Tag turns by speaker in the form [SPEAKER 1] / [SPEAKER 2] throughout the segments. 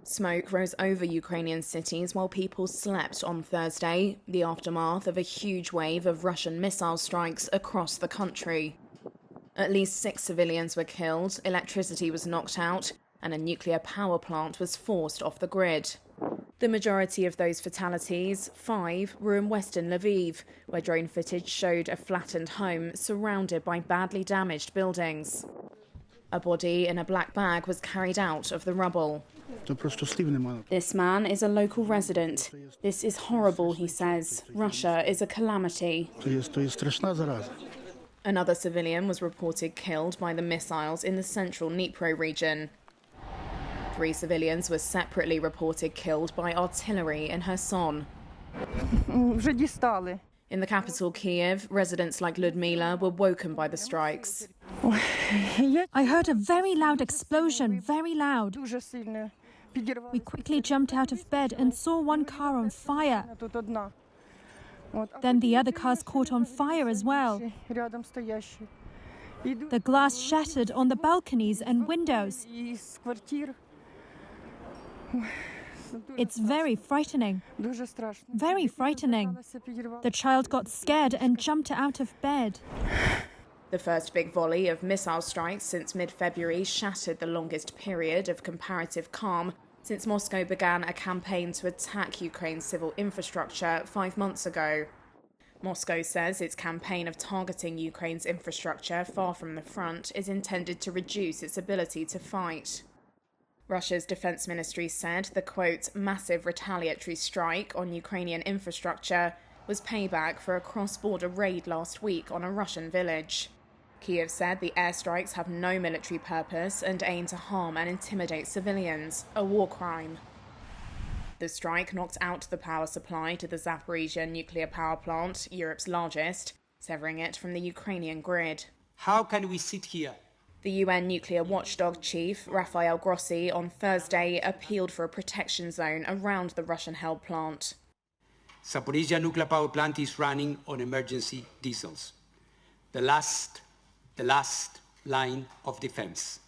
[SPEAKER 1] Smoke rose over Ukrainian cities while people slept on Thursday, the aftermath of a huge wave of Russian missile strikes across the country. At least 6 civilians were killed, electricity was knocked out, and a nuclear power plant was forced off the grid. The majority of those fatalities, 5, were in western Lviv, where drone footage showed a flattened home surrounded by badly damaged buildings. A body in a black bag was carried out of the rubble. This man is a local resident. This is horrible, he says. Russia is a calamity. Another civilian was reported killed by the missiles in the central Dnipro region. 3 civilians were separately reported killed by artillery in Kherson. In the capital, Kyiv, residents like Ludmila were woken by the strikes.
[SPEAKER 2] I heard a very loud explosion, very loud. We quickly jumped out of bed and saw one car on fire. Then the other cars caught on fire as well. The glass shattered on the balconies and windows. It's very frightening. Very frightening. The child got scared and jumped out of bed.
[SPEAKER 1] The first big volley of missile strikes since mid-February shattered the longest period of comparative calm since Moscow began a campaign to attack Ukraine's civil infrastructure 5 months ago. Moscow says its campaign of targeting Ukraine's infrastructure far from the front is intended to reduce its ability to fight. Russia's defense ministry said the, quote, massive retaliatory strike on Ukrainian infrastructure was payback for a cross-border raid last week on a Russian village. Kyiv said the airstrikes have no military purpose and aim to harm and intimidate civilians, a war crime. The strike knocked out the power supply to the Zaporizhzhia nuclear power plant, Europe's largest, severing it from the Ukrainian grid.
[SPEAKER 3] How can we sit here?
[SPEAKER 1] The UN nuclear watchdog chief, Rafael Grossi, on Thursday appealed for a protection zone around the Russian-held plant.
[SPEAKER 3] Zaporizhzhia nuclear power plant is running on emergency diesels. The last line of defense.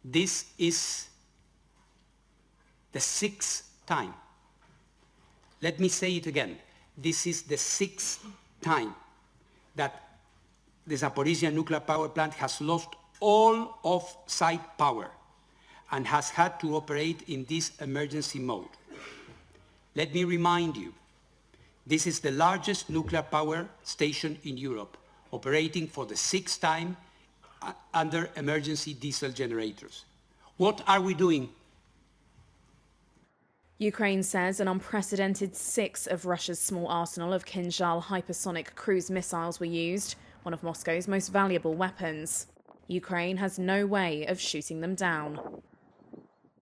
[SPEAKER 3] This is the 6th time. Let me say it again. This is the 6th time that the Zaporizhzhia nuclear power plant has lost all off-site power and has had to operate in this emergency mode. Let me remind you, this is the largest nuclear power station in Europe, operating for the 6th time under emergency diesel generators. What are we doing?
[SPEAKER 1] Ukraine says an unprecedented 6 of Russia's small arsenal of Kinzhal hypersonic cruise missiles were used, one of Moscow's most valuable weapons. Ukraine has no way of shooting them down.